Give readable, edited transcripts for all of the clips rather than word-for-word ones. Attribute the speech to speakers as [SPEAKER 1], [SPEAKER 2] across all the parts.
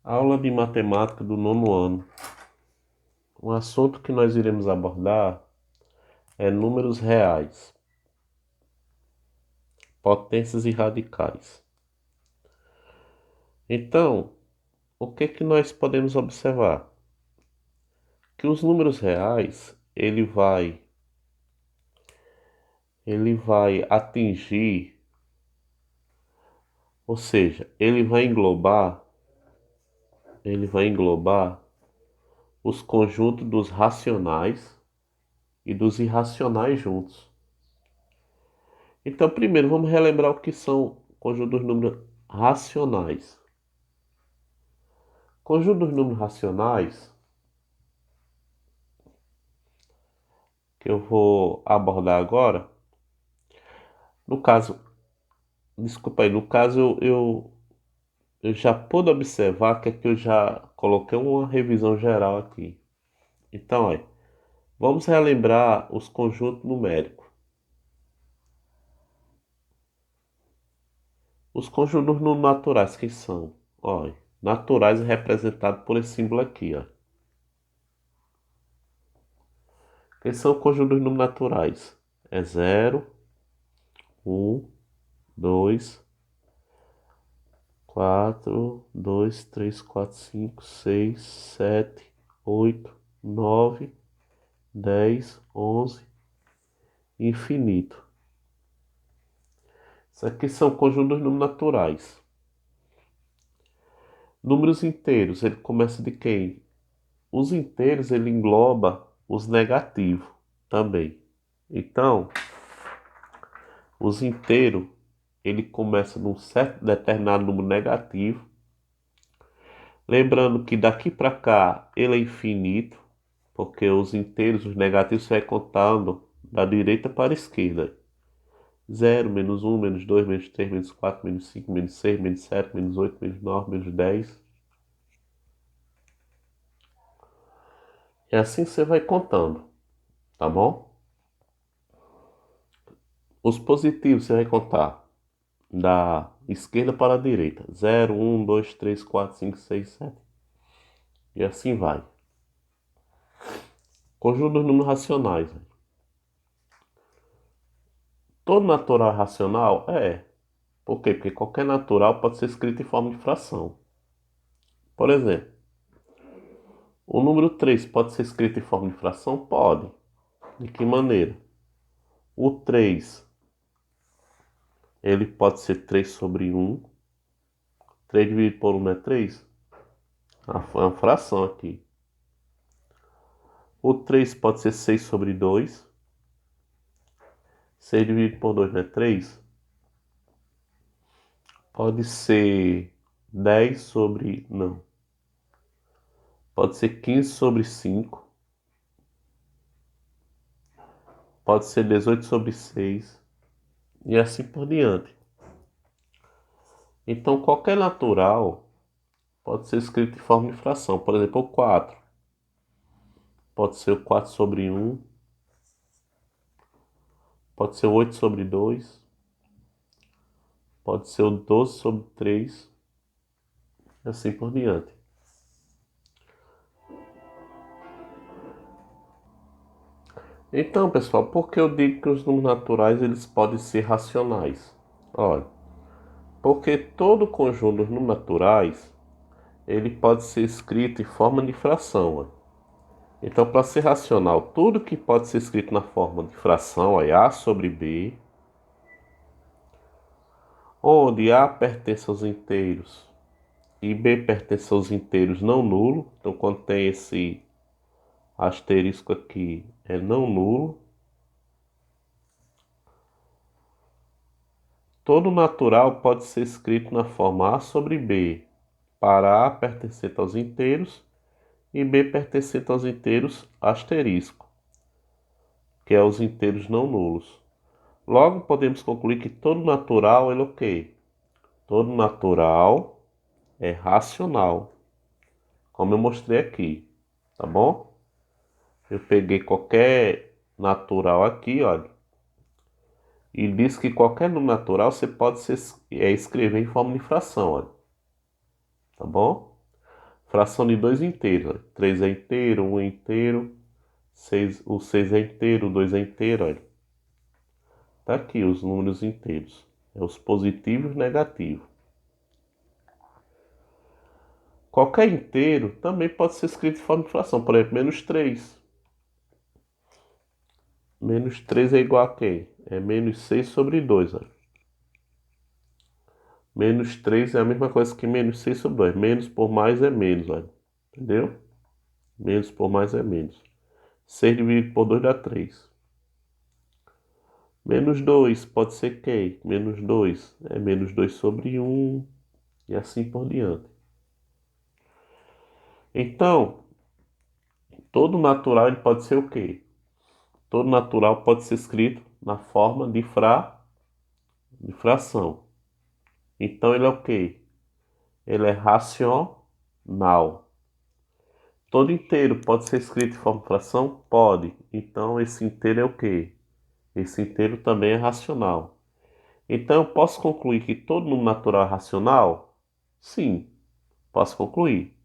[SPEAKER 1] Aula de matemática do nono ano. O assunto que nós iremos abordar é números reais, potências e radicais. Então, o que que nós podemos observar? Que os números reais, ele vai atingir, ou seja, ele vai englobar os conjuntos dos racionais e dos irracionais juntos. Então, primeiro, vamos relembrar o que são conjuntos dos números racionais. Conjunto dos números racionais, que eu vou abordar agora, no caso, desculpa aí, no caso eu já pude observar que aqui eu já coloquei uma revisão geral aqui. Então, olha, vamos relembrar os conjuntos numéricos. Os conjuntos números naturais, que são? Olha, naturais é representado por esse símbolo aqui, ó. Quem são os conjuntos números naturais? É 0, 1, 2, 4, 2, 3, 4, 5, 6, 7, 8, 9, 10, 11, infinito. Isso aqui são conjuntos de números naturais. Números inteiros, ele começa de quem? Os inteiros, ele engloba os negativos também. Então, os inteiros, ele começa num certo determinado número negativo. Lembrando que daqui para cá ele é infinito, porque os inteiros, os negativos, você vai contando da direita para a esquerda. 0, menos 1, menos 2, menos 3, menos 4, menos 5, menos 6, menos 7, menos 8, menos 9, menos 10. É assim que você vai contando, tá bom? Os positivos você vai contar da esquerda para a direita. 0, 1, 2, 3, 4, 5, 6, 7. E assim vai. Conjunto dos números racionais. Todo natural é racional? É. Por quê? Porque qualquer natural pode ser escrito em forma de fração. Por exemplo, o número 3 pode ser escrito em forma de fração? Pode. De que maneira? O 3 ele pode ser 3 sobre 1. 3 dividido por 1 é 3. É uma fração aqui. O 3 pode ser 6 sobre 2. 6 dividido por 2 não é 3. Pode ser 10 sobre... Não. Pode ser 15 sobre 5. Pode ser 18 sobre 6. E assim por diante. Então, qualquer natural pode ser escrito em forma de fração. Por exemplo, o 4. Pode ser o 4 sobre 1. Pode ser o 8 sobre 2. Pode ser o 12 sobre 3. E assim por diante. Então, pessoal, por que eu digo que os números naturais eles podem ser racionais? Olha, porque todo conjunto dos números naturais ele pode ser escrito em forma de fração. Olha. Então, para ser racional, tudo que pode ser escrito na forma de fração é A sobre B, onde A pertence aos inteiros e B pertence aos inteiros não nulo. Então, quando tem esse asterisco aqui, é não nulo. Todo natural pode ser escrito na forma A sobre B, para A pertencente aos inteiros e B pertencente aos inteiros asterisco, que é os inteiros não nulos. Logo, podemos concluir que todo natural é o quê? Todo natural é racional, como eu mostrei aqui, tá bom? Eu peguei qualquer natural aqui, olha, e diz que qualquer número natural você pode escrever em forma de fração, olha, tá bom? Fração de dois inteiros. Olha. 3 é inteiro, 1 é inteiro, o 6 é inteiro, o 2 é inteiro. Olha. Tá aqui os números inteiros. É os positivos e negativos. Qualquer inteiro também pode ser escrito de forma de fração. Por exemplo, menos 3. Menos 3 é igual a quem? É menos 6 sobre 2. Olha. Menos 3 é a mesma coisa que menos 6 sobre 2. Menos por mais é menos. Olha. Entendeu? Menos por mais é menos. 6 dividido por 2 dá 3. Menos 2 pode ser quem? Menos 2 é menos 2 sobre 1 e assim por diante. Então, todo natural ele pode ser o quê? Todo natural pode ser escrito na forma de fração. Então ele é o quê? Ele é racional. Todo inteiro pode ser escrito em forma de fração? Pode. Então esse inteiro é o quê? Esse inteiro também é racional. Então eu posso concluir que todo número natural é racional? Sim, posso concluir.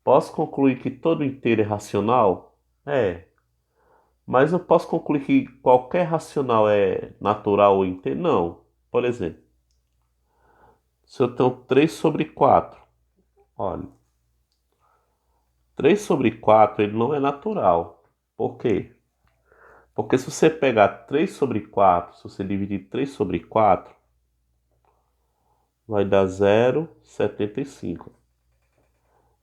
[SPEAKER 1] Posso concluir que todo inteiro é racional? É. Mas eu posso concluir que qualquer racional é natural ou inteiro? Não. Por exemplo, se eu tenho 3 sobre 4, olha, 3 sobre 4 ele não é natural. Por quê? Porque se você pegar 3 sobre 4, se você dividir 3 sobre 4, vai dar 0,75.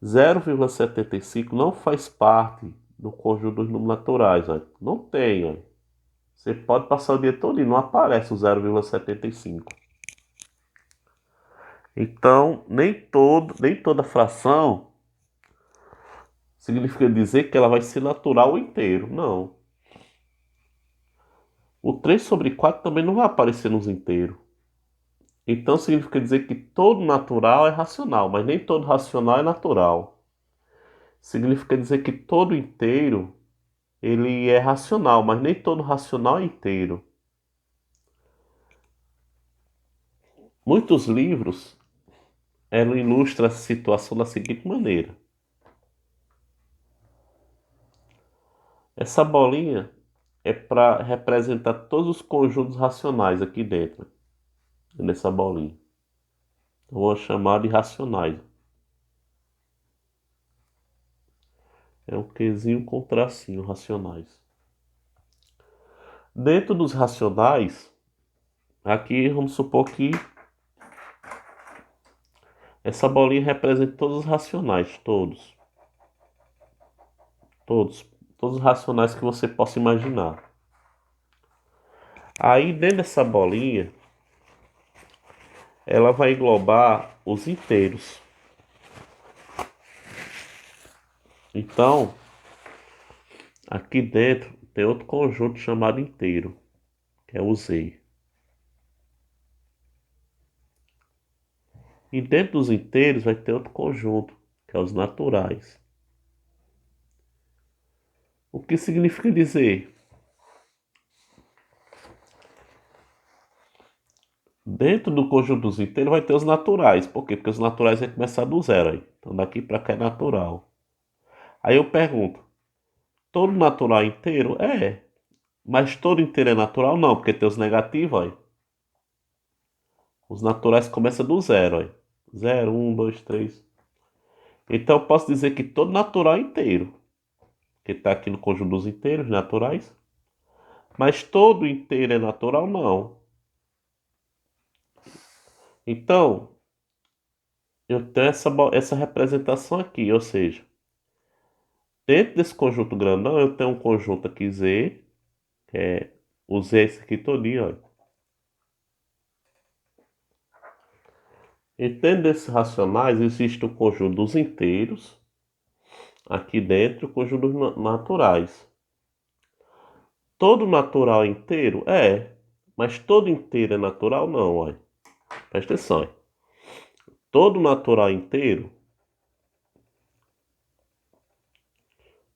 [SPEAKER 1] 0,75 não faz parte do conjunto dos números naturais. Olha. Não tem. Olha. Você pode passar o dia todo e não aparece o 0,75. Então, nem toda fração significa dizer que ela vai ser natural inteiro. Não. O 3 sobre 4 também não vai aparecer nos inteiros. Então significa dizer que todo natural é racional, mas nem todo racional é natural. Significa dizer que todo inteiro ele é racional, mas nem todo racional é inteiro. Muitos livros ela ilustra a situação da seguinte maneira. Essa bolinha é para representar todos os conjuntos racionais aqui dentro, nessa bolinha. Eu vou chamar de racionais. É um quezinho com tracinho, racionais. Dentro dos racionais, aqui vamos supor que essa bolinha representa todos os racionais, todos. Todos. Todos os racionais que você possa imaginar. Aí dentro dessa bolinha, ela vai englobar os inteiros. Então, aqui dentro tem outro conjunto chamado inteiro, que é o Z. E dentro dos inteiros vai ter outro conjunto, que é os naturais. O que significa dizer? Dentro do conjunto dos inteiros vai ter os naturais. Por quê? Porque os naturais vai começar do zero aí. Então daqui para cá é natural. Aí eu pergunto, todo natural é inteiro? É. Mas todo inteiro é natural? Não, porque tem os negativos, aí. Os naturais começam do zero, aí. 0, 1, 2, 3. Então eu posso dizer que todo natural é inteiro. Que está aqui no conjunto dos inteiros naturais. Mas todo inteiro é natural? Não. Então, eu tenho essa representação aqui, ou seja, dentro desse conjunto grandão eu tenho um conjunto aqui Z, que é o Z esse aqui todinho, olha. E dentro desses racionais existe o conjunto dos inteiros, aqui dentro o conjunto dos naturais. Todo natural é inteiro? É, mas todo inteiro é natural? Não, olha. Presta atenção, olha. Todo natural é inteiro?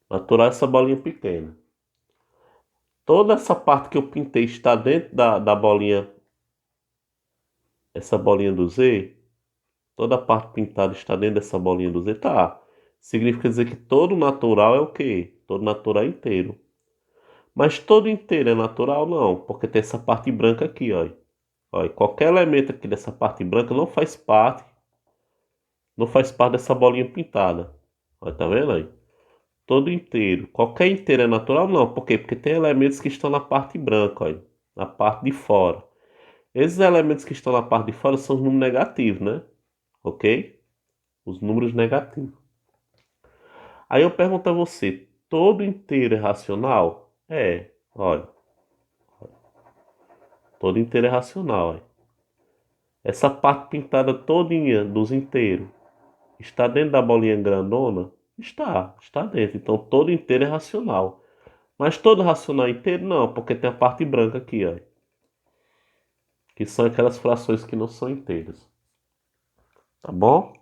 [SPEAKER 1] Natural é essa bolinha pequena. Toda essa parte que eu pintei está dentro da bolinha, essa bolinha do Z? Toda a parte pintada está dentro dessa bolinha do Z? Tá. significa dizer que todo natural é o quê? Todo natural é inteiro. Mas todo inteiro é natural? Não, porque tem essa parte branca aqui, ó. Ó, qualquer elemento aqui dessa parte branca não faz parte dessa bolinha pintada. Ó, tá vendo aí? Todo inteiro. Qualquer inteiro é natural? Não. Por quê? Porque tem elementos que estão na parte branca, ó, na parte de fora. Esses elementos que estão na parte de fora são os números negativos, né? Ok? Os números negativos. Aí eu pergunto a você, todo inteiro é racional? É, olha, todo inteiro é racional, olha. Essa parte pintada todinha dos inteiros está dentro da bolinha grandona? Está dentro. Então todo inteiro é racional. Mas todo racional inteiro não, porque tem a parte branca aqui, ó, que são aquelas frações que não são inteiras. Tá bom?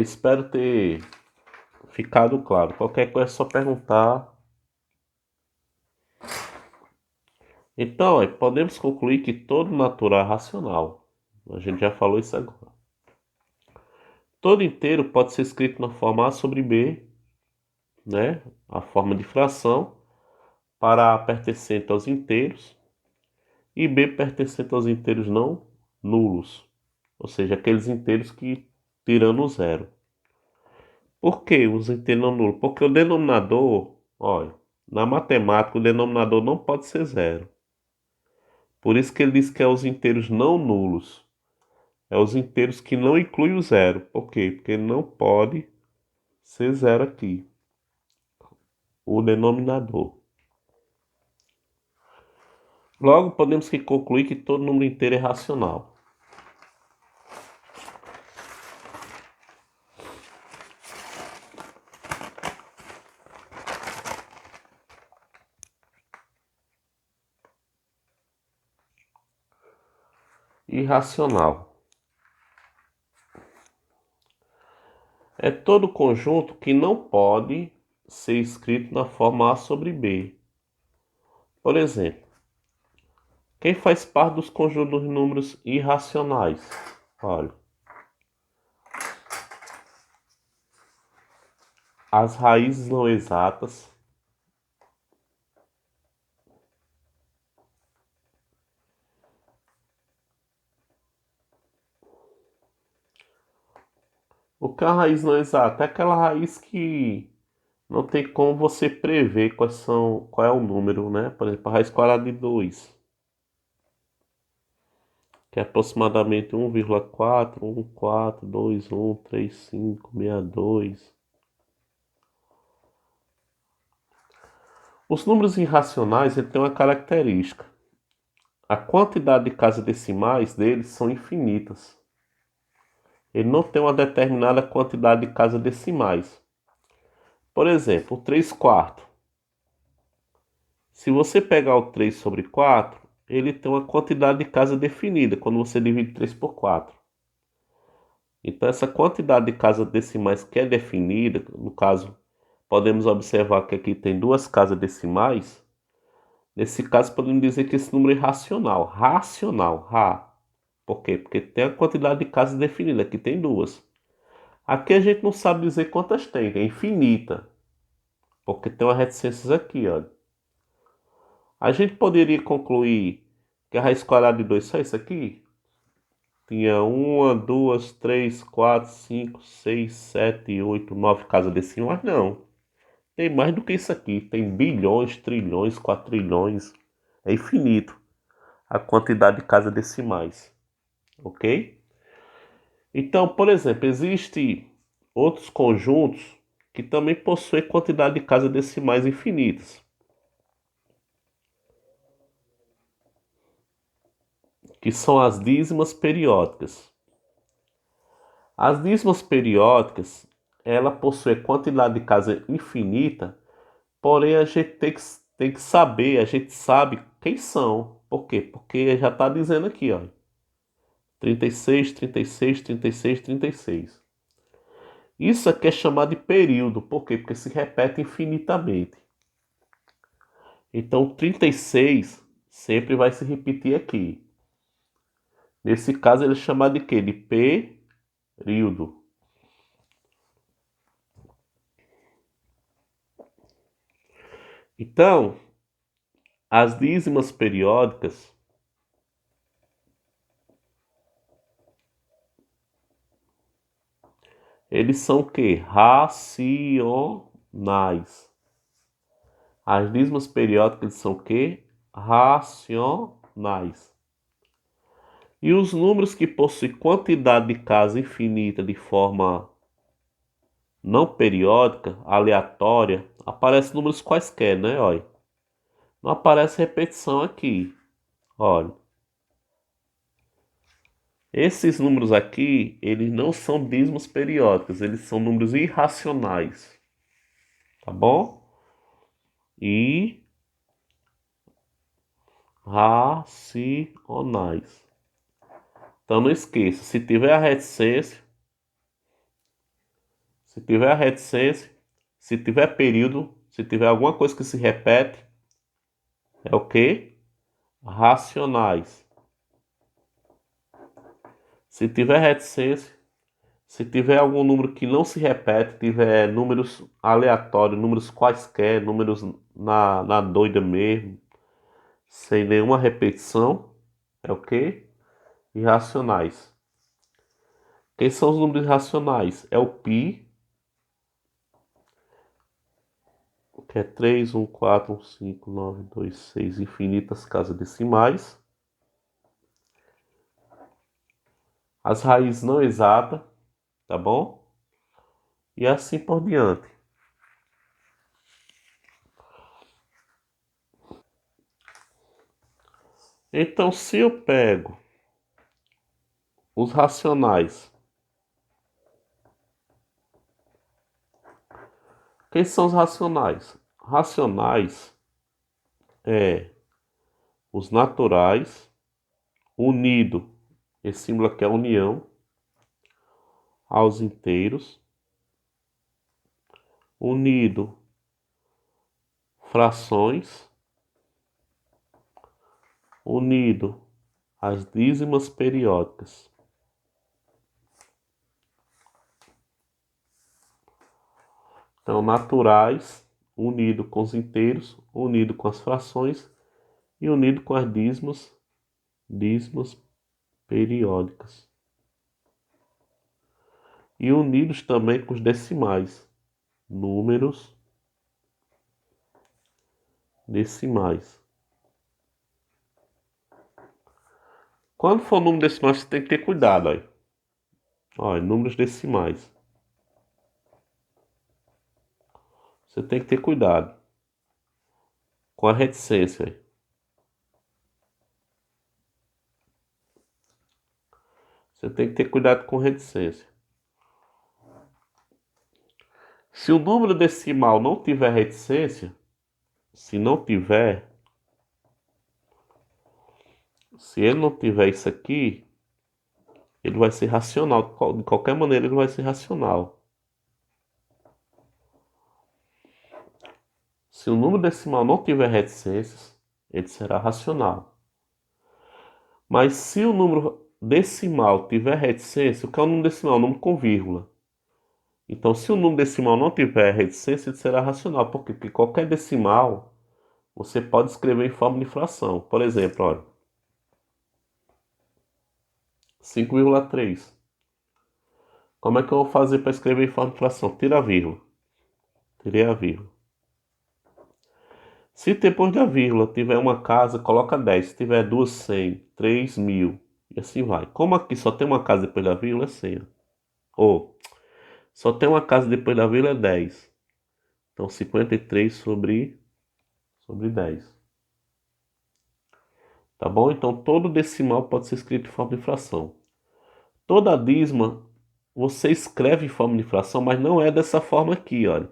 [SPEAKER 1] Espero ter ficado claro. Qualquer coisa é só perguntar. Então, podemos concluir que todo natural é racional. A gente já falou isso agora. Todo inteiro pode ser escrito na forma A sobre B, né? A forma de fração, para A pertencente aos inteiros e B pertencente aos inteiros não nulos, ou seja, aqueles inteiros que tirando o zero. Por que os inteiros não nulos? Porque o denominador, olha, na matemática o denominador não pode ser zero. Por isso que ele diz que é os inteiros não nulos. É os inteiros que não incluem o zero. Por quê? Porque não pode ser zero aqui. O denominador. Logo, podemos concluir que todo número inteiro é racional. Irracional é todo conjunto que não pode ser escrito na forma A sobre B. Por exemplo, quem faz parte dos conjuntos de números irracionais? Olha, as raízes não exatas, o que é a raiz não exata? É aquela raiz que não tem como você prever qual é o número, né? Por exemplo, a raiz quadrada de 2, que é aproximadamente 1,4, 1,4, 2,1, 3,5, 62. Os números irracionais têm uma característica. A quantidade de casas decimais deles são infinitas. Ele não tem uma determinada quantidade de casas decimais. Por exemplo, o 3 quartos. Se você pegar o 3 sobre 4, ele tem uma quantidade de casas definida quando você divide 3 por 4. Então, essa quantidade de casas decimais que é definida, no caso, podemos observar que aqui tem duas casas decimais. Nesse caso, podemos dizer que esse número é racional. Racional, ra. Por quê? Porque tem a quantidade de casas definida, aqui tem duas. Aqui a gente não sabe dizer quantas tem, é infinita. Porque tem uma reticências aqui, olha. A gente poderia concluir que a raiz quadrada de 2 só isso aqui? Tinha uma, duas, três, quatro, cinco, seis, sete, oito, 9 casas decimais, mas não. Tem mais do que isso aqui. Tem bilhões, trilhões, quatrilhões. É infinito a quantidade de casas decimais. Ok? Então, por exemplo, existem outros conjuntos que também possuem quantidade de casas decimais infinitas, que são as dízimas periódicas. As dízimas periódicas, ela possui quantidade de casa infinita, porém a gente tem que saber, a gente sabe quem são. Por quê? Porque já está dizendo aqui, ó, 36, 36, 36, 36. Isso aqui é chamado de período. Por quê? Porque se repete infinitamente. Então, 36 sempre vai se repetir aqui. Nesse caso, ele é chamado de quê? De período. Então, as dízimas periódicas, eles são o quê? Racionais. As dízimas periódicas são o quê? Racionais. E os números que possuem quantidade de casa infinita de forma não periódica, aleatória, aparecem números quaisquer, né? Olha, não aparece repetição aqui. Olha, esses números aqui, eles não são dízimos periódicos, eles são números irracionais, tá bom? Irracionais. Então não esqueça, se tiver a reticência, se tiver período, se tiver alguma coisa que se repete, é o quê? Racionais. Se tiver reticência, se tiver algum número que não se repete, tiver números aleatórios, números quaisquer, números na doida mesmo, sem nenhuma repetição, é o quê? Irracionais. Quem são os números irracionais? É o π, que é 3, 1, 4, 1, 5, 9, 2, 6, infinitas casas decimais. As raízes não exatas, tá bom? E assim por diante. Então, se eu pego os racionais, quem são os racionais? Racionais é os naturais, unido, esse símbolo aqui é união, aos inteiros, unido, frações, unido, às dízimas periódicas. Então, naturais, unido com os inteiros, unido com as frações e unido com as dízimas periódicas. E unidos também com os decimais, números decimais. Quando for número decimal, você tem que ter cuidado, aí. Olha, números decimais. Você tem que ter cuidado com a reticência, aí. Você tem que ter cuidado com reticência. Se o número decimal não tiver reticência, se não tiver, se ele não tiver isso aqui, ele vai ser racional. De qualquer maneira, ele vai ser racional. Se o número decimal não tiver reticências, ele será racional. Mas se o número decimal tiver reticência, o que é o número decimal? O número com vírgula. Então, se o número decimal não tiver reticência, ele será racional. Por quê? Porque qualquer decimal você pode escrever em forma de fração. Por exemplo, olha, 5,3. Como é que eu vou fazer para escrever em forma de fração? Tira a vírgula. Tirei a vírgula. Se depois da vírgula tiver uma casa, coloca 10. Se tiver duas, 100, 3, 1000. E assim vai. Como aqui só tem uma casa depois da vírgula, é 100. Ou, só tem uma casa depois da vírgula, é 10. Então, 53 sobre 10. Tá bom? Então, todo decimal pode ser escrito em forma de fração. Toda dízima você escreve em forma de fração, mas não é dessa forma aqui, olha.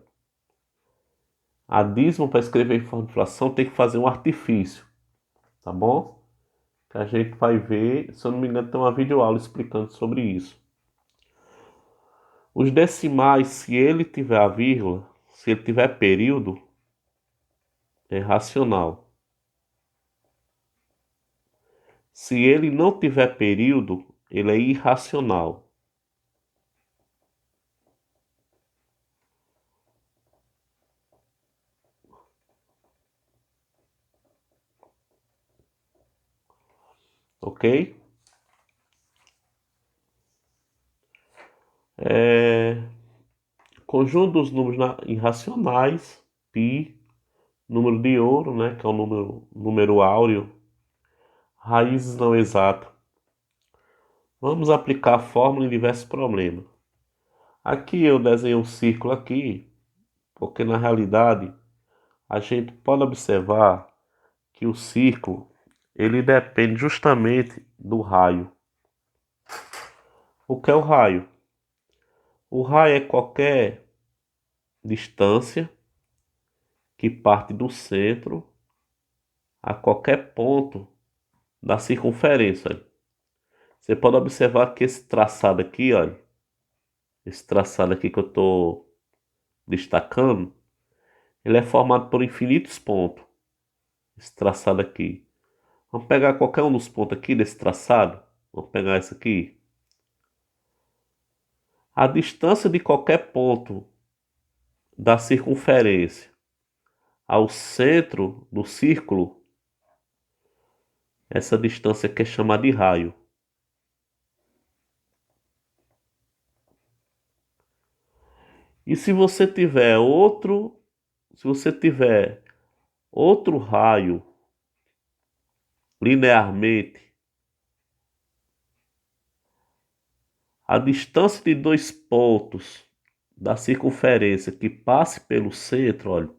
[SPEAKER 1] A dízima para escrever em forma de fração tem que fazer um artifício, tá bom? Que a gente vai ver, se eu não me engano, tem uma videoaula explicando sobre isso. Os decimais, se ele tiver a vírgula, se ele tiver período, é racional. Se ele não tiver período, ele é irracional. ok? Conjunto dos números irracionais, π, número de ouro, né, que é o número áureo, raízes não exatas. Vamos aplicar a fórmula em diversos problemas. Aqui eu desenhei um círculo aqui, porque na realidade a gente pode observar que o círculo ele depende justamente do raio. O que é o raio? O raio é qualquer distância que parte do centro a qualquer ponto da circunferência. Você pode observar que esse traçado aqui, olha, esse traçado aqui que eu estou destacando, ele é formado por infinitos pontos. Esse traçado aqui. Vamos pegar qualquer um dos pontos aqui desse traçado. Vamos pegar esse aqui. A distância de qualquer ponto da circunferência ao centro do círculo, essa distância aqui é chamada de raio. E se você tiver outro raio linearmente, a distância de dois pontos da circunferência que passe pelo centro, olha,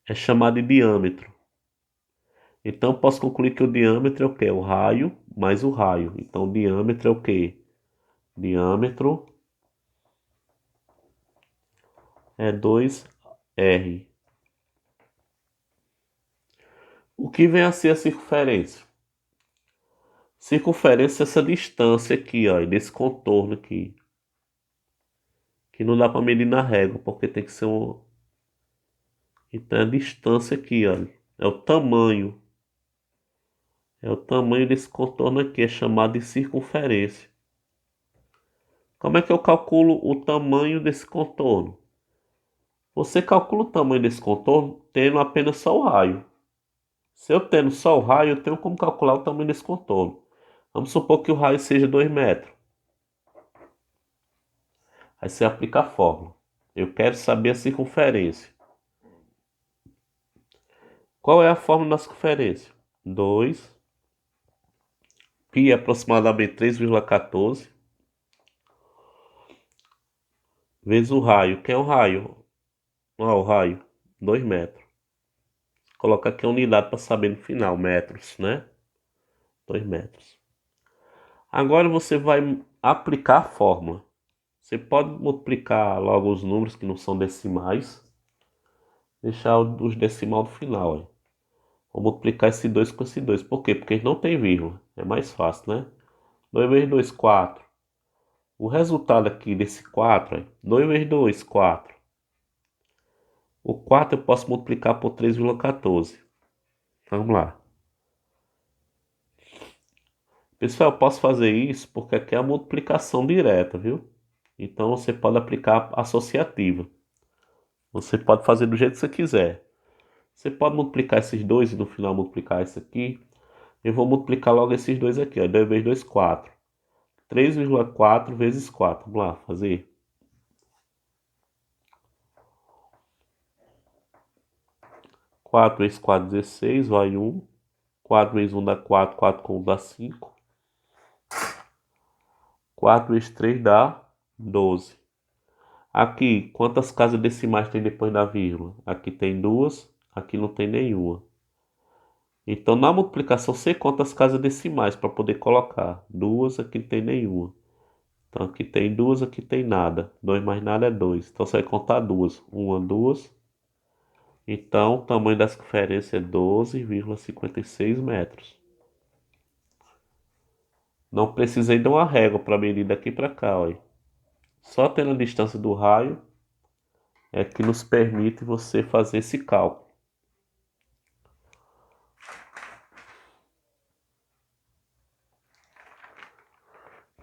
[SPEAKER 1] é chamada de diâmetro. Então posso concluir que o diâmetro é o quê? O raio mais o raio. Então o diâmetro é o quê? Diâmetro é 2r. O que vem a ser a circunferência? Circunferência é essa distância aqui, ó, desse contorno aqui. Que não dá para medir na régua, porque tem que ser um. Então é a distância aqui, ó. É o tamanho. É o tamanho desse contorno aqui, é chamado de circunferência. Como é que eu calculo o tamanho desse contorno? Você calcula o tamanho desse contorno tendo apenas só o raio. Se eu tendo só o raio, eu tenho como calcular o tamanho desse contorno. Vamos supor que o raio seja 2 metros. Aí você aplica a fórmula. Eu quero saber a circunferência. Qual é a fórmula da circunferência? 2 π é aproximadamente 3,14 vezes o raio. Quem é o raio? O raio, 2 metros. Coloca aqui a unidade para saber no final, metros, né? 2 metros. Agora você vai aplicar a fórmula. Você pode multiplicar logo os números que não são decimais. Deixar os decimal do final. Ó. Vou multiplicar esse 2 com esse 2. Por quê? Porque não tem vírgula. É mais fácil, né? 2 vezes 2, 4. O resultado aqui desse 4 é 2 vezes 2, 4. O 4 eu posso multiplicar por 3,14. Vamos lá. Pessoal, eu posso fazer isso porque aqui é a multiplicação direta, viu? Então você pode aplicar associativa. Você pode fazer do jeito que você quiser. Você pode multiplicar esses dois e no final multiplicar isso aqui. Eu vou multiplicar logo esses dois aqui, ó. 2 vezes 2, 4. 3,4 vezes 4. Vamos lá, fazer. 4 vezes 4, 16, vai 1. 4 vezes 1 dá 4, 4 com 1 dá 5. 4 vezes 3 dá 12. Aqui, quantas casas decimais tem depois da vírgula? Aqui tem duas, aqui não tem nenhuma. Então, na multiplicação, você conta as casas decimais para poder colocar. Duas, aqui não tem nenhuma. Então, aqui tem duas, aqui tem nada. 2 mais nada é 2. Então, você vai contar duas. Uma, duas. Então, o tamanho da circunferência é 12,56 metros. Não precisei de uma régua para medir daqui para cá, olha. Só tendo a distância do raio é que nos permite você fazer esse cálculo.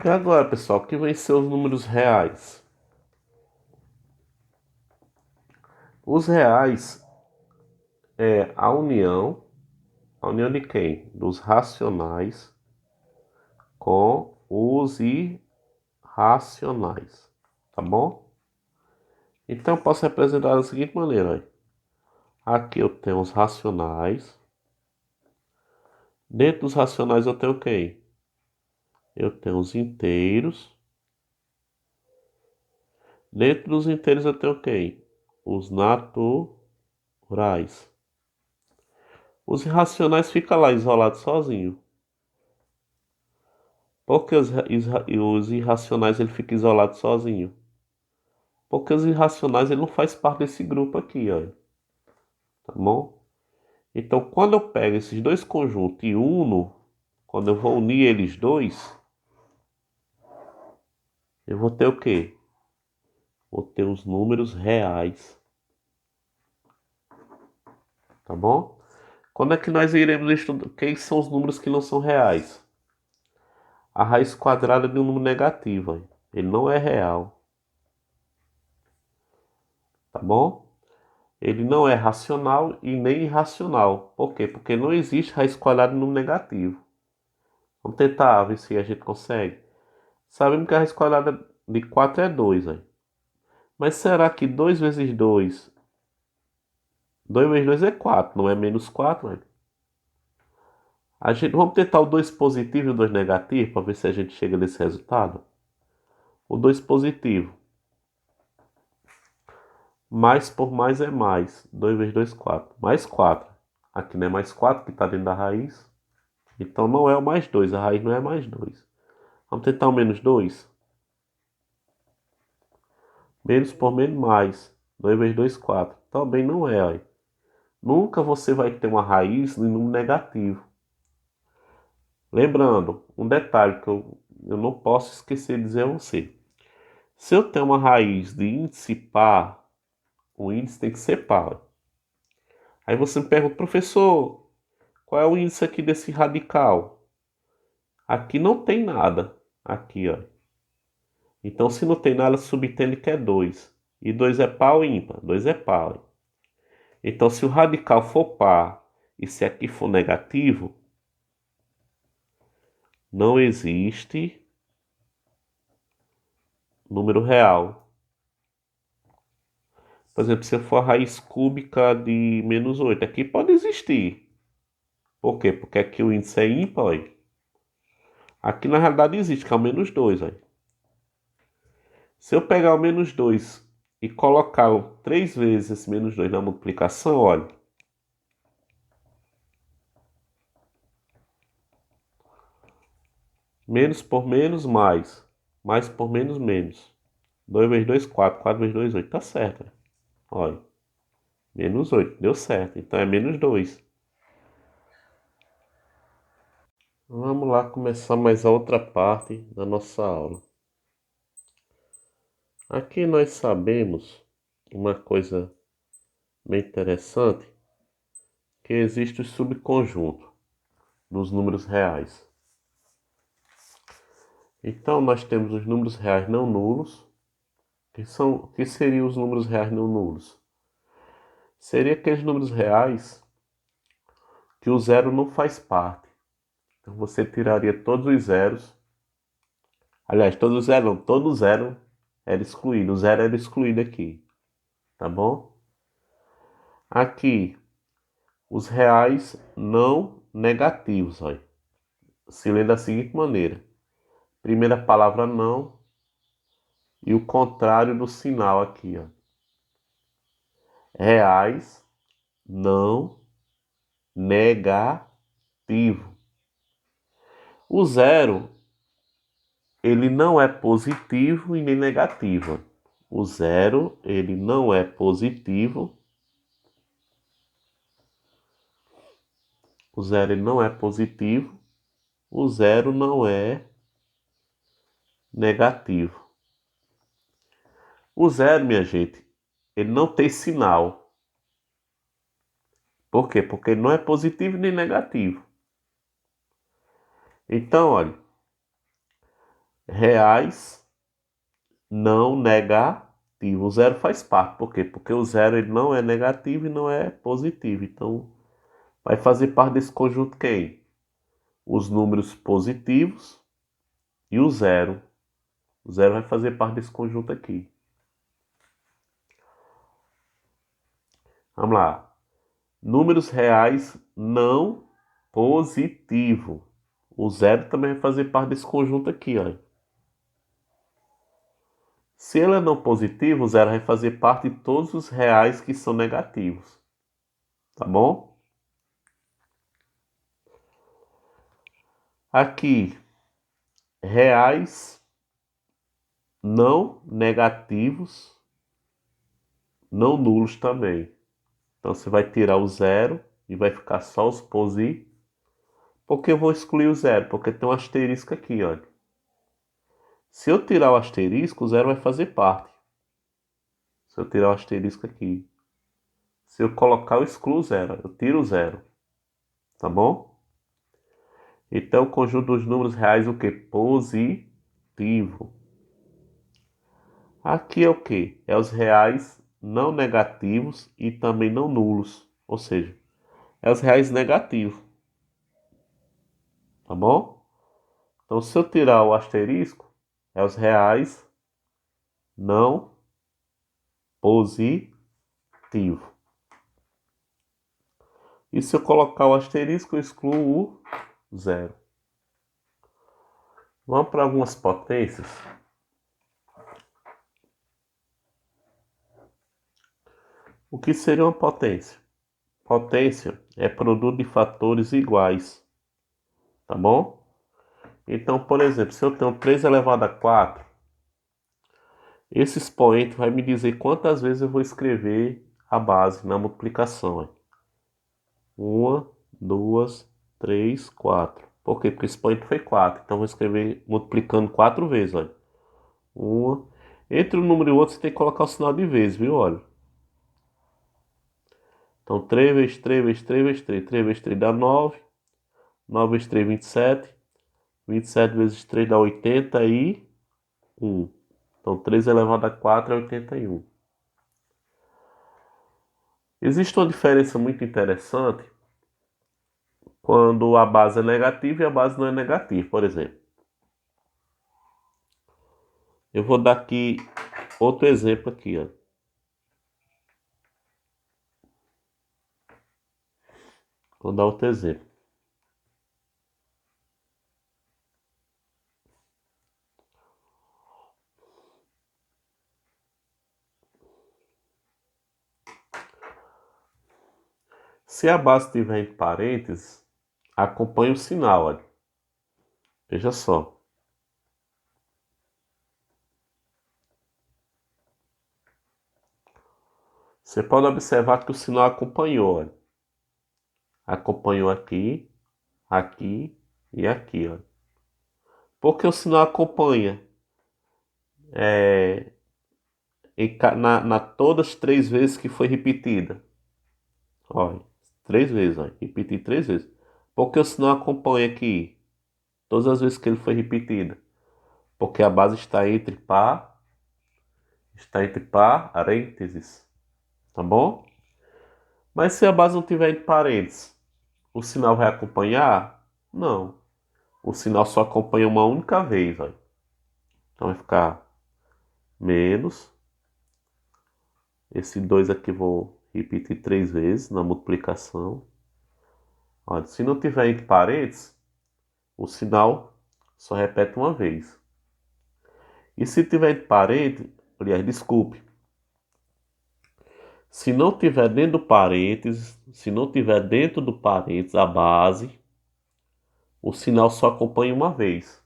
[SPEAKER 1] E agora, pessoal, o que vão ser os números reais? Os reais é a união A união de quem? Dos racionais com os irracionais. Tá bom? Então eu posso representar da seguinte maneira. Olha. Aqui eu tenho os racionais. Dentro dos racionais eu tenho quem? Eu tenho os inteiros. Dentro dos inteiros eu tenho quem? Os naturais. Os irracionais ficam lá isolados sozinhos. Por que os irracionais ele fica isolado sozinho? Porque os irracionais ele não faz parte desse grupo aqui, ó. Tá bom? Então, quando eu pego esses dois conjuntos e uno, quando eu vou unir eles dois, eu vou ter o quê? Vou ter os números reais. Tá bom? Quando é que nós iremos estudar? Quem são os números que não são reais? A raiz quadrada de um número negativo, ó. Ele não é real. Tá bom? Ele não é racional e nem irracional. Por quê? Porque não existe raiz quadrada no negativo. Vamos tentar ver se a gente consegue. Sabemos que a raiz quadrada de 4 é 2, aí. Mas será que 2 vezes 2, 2 vezes 2 é 4, não é menos 4, aí? Vamos tentar o 2 positivo e o 2 negativo para ver se a gente chega nesse resultado. O 2 positivo. Mais por mais é mais. 2 vezes 2, 4. Mais 4. Aqui não é mais 4 que está dentro da raiz. Então não é o mais 2. A raiz não é mais 2. Vamos tentar o menos 2. Menos por menos mais. 2 vezes 2, 4. Também não é. Ó. Nunca você vai ter uma raiz em número negativo. Lembrando, um detalhe que eu não posso esquecer de dizer a você. Se eu tenho uma raiz de índice par, o índice tem que ser par. Aí você me pergunta, professor, qual é o índice aqui desse radical? Aqui não tem nada. Aqui, ó. Então, se não tem nada, subtende que é 2. E 2 é par ou ímpar? 2 é par. Então, se o radical for par e se aqui for negativo, não existe número real. Por exemplo, se for a raiz cúbica de menos 8, aqui pode existir. Por quê? Porque aqui o índice é ímpar. Ó. Aqui na realidade existe, que é o menos 2. Ó. Se eu pegar o menos 2 e colocar 3 vezes esse menos 2 na multiplicação, olha. Menos por menos, mais. Mais por menos, menos. 2 vezes 2, 4. 4 vezes 2, 8. Tá certo. Olha. Menos 8. Deu certo. Então é menos 2. Vamos lá começar mais a outra parte da nossa aula. Aqui nós sabemos uma coisa bem interessante, que existe o subconjunto dos números reais. Então nós temos os números reais não nulos. Que seriam os números reais não nulos? Seria aqueles números reais que o zero não faz parte. Então você tiraria todos os zeros. Aliás, todos os zeros não, todo zero era excluído. O zero era excluído aqui. Tá bom? Aqui, os reais não negativos. Olha. Se lê da seguinte maneira. Primeira palavra não e o contrário do sinal aqui. Ó. Reais não negativo. O zero, ele não é positivo e nem negativo. O zero, ele não é positivo. O zero, ele não é positivo. O zero não é negativo. O zero, minha gente, ele não tem sinal. Por quê? Porque ele não é positivo nem negativo. Então, olha, reais não negativo. O zero faz parte. Por quê? Porque o zero ele não é negativo e não é positivo. Então, Vai fazer parte desse conjunto quem? Os números positivos e o zero. O zero vai fazer parte desse conjunto aqui. Vamos lá. Números reais não positivo. O zero também vai fazer parte desse conjunto aqui, ó. Se ele é não positivo, o zero vai fazer parte de todos os reais que são negativos. Tá bom? Aqui, reais não negativos, não nulos também. Então você vai tirar o zero e vai ficar só os positivos. Por que eu vou excluir o zero? Porque tem um asterisco aqui, olha. Se eu tirar o asterisco, o zero vai fazer parte. Se eu tirar o asterisco aqui. Se eu colocar, eu excluo o zero. Eu tiro o zero. Tá bom? Então, o conjunto dos números reais, o que? Positivo. Aqui é o que? É os reais não negativos e também não nulos. Ou seja, é os reais negativos. Tá bom? Então, se eu tirar o asterisco, é os reais não positivo. E se eu colocar o asterisco, eu excluo o zero. Vamos para algumas potências. O que seria uma potência? Potência é produto de fatores iguais. Tá bom? Então, por exemplo, se eu tenho 3 elevado a 4, esse expoente vai me dizer quantas vezes eu vou escrever a base na multiplicação. 1, 2, 3, 4. Por quê? Porque o expoente foi 4. Então, eu vou escrever multiplicando 4 vezes. Olha. 1. Entre um número e o outro, você tem que colocar o sinal de vezes, viu? Olha. Então, 3 vezes 3 vezes 3 vezes 3. 3 vezes 3 dá 9. 9 vezes 3, 27. 27 vezes 3 dá 81. Então, 3 elevado a 4 é 81. Existe uma diferença muito interessante quando a base é negativa e a base não é negativa. Por exemplo, eu vou dar aqui outro exemplo aqui, ó. Vou dar outro exemplo. Se a base estiver entre parênteses, acompanhe o sinal, olha. Veja só. Você pode observar que o sinal acompanhou, olha. Acompanhou aqui, aqui e aqui, olha. Por que o sinal acompanha? Na todas as 3 vezes que foi repetida. Olha, 3 vezes, olha. Repeti 3 vezes. Por que o sinal acompanha aqui? Todas as vezes que ele foi repetido. Porque a base está entre parênteses. Tá bom? Mas se a base não tiver entre parênteses, o sinal vai acompanhar? Não. O sinal só acompanha uma única vez, olha. Então vai ficar menos. Esse 2 aqui vou repetir 3 vezes na multiplicação. Olha, se não tiver entre parênteses, o sinal só repete uma vez. E se tiver entre parênteses, aliás, desculpe. Se não tiver dentro do parênteses, se não tiver dentro do parênteses a base, o sinal só acompanha uma vez.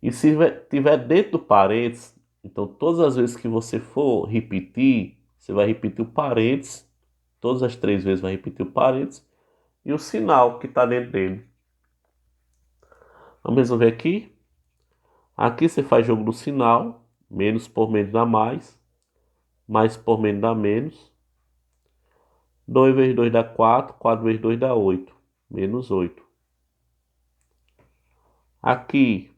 [SPEAKER 1] E se tiver dentro do parênteses, então todas as vezes que você for repetir, você vai repetir o parênteses, todas as 3 vezes vai repetir o parênteses e o sinal que está dentro dele. Vamos resolver aqui. Aqui você faz jogo do sinal, menos por menos dá mais, mais por menos dá menos. 2 vezes 2 dá 4, 4 vezes 2 dá 8, menos 8. Aqui,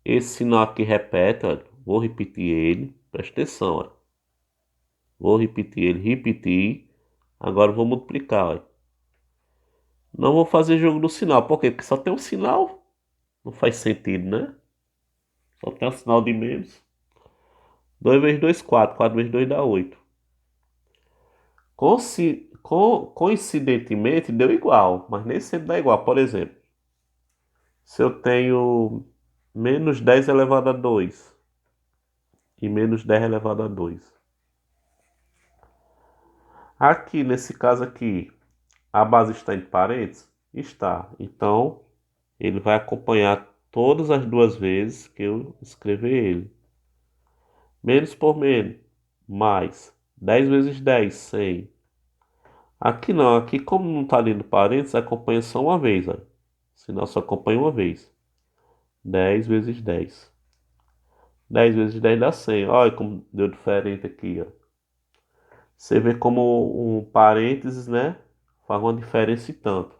[SPEAKER 1] esse sinal aqui repete, olha, vou repetir ele, presta atenção, olha. Vou repetir ele, repetir, agora vou multiplicar, olha. Não vou fazer jogo do sinal. Por quê? Porque só tem um sinal. Não faz sentido, né? Só tem um sinal de menos. 2 vezes 2, 4. 4 vezes 2 dá 8. Coincidentemente deu igual, mas nem sempre dá igual. Por exemplo, se eu tenho menos 10 elevado a 2 e menos 10 elevado a 2. Aqui, nesse caso aqui, a base está entre parênteses? Está. Então, ele vai acompanhar todas as duas vezes que eu escrever ele. Menos por menos, mais. 10 vezes 10, 100. Aqui não, aqui como não está ali no parênteses, acompanha só uma vez, olha. Senão só acompanha uma vez. 10 vezes 10. 10 vezes 10 dá 100. Olha como deu diferente aqui, ó. Você vê como um parênteses, né? Faz uma diferença e tanto.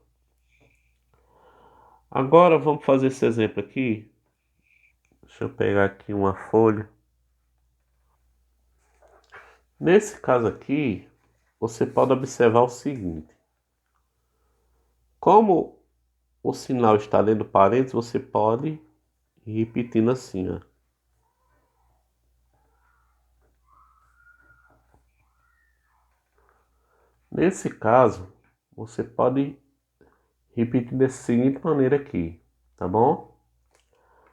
[SPEAKER 1] Agora vamos fazer esse exemplo aqui. Deixa eu pegar aqui uma folha. Nesse caso aqui, você pode observar o seguinte. Como o sinal está dentro do parênteses, você pode ir repetindo assim, ó. Nesse caso, você pode repetir da seguinte maneira aqui, tá bom?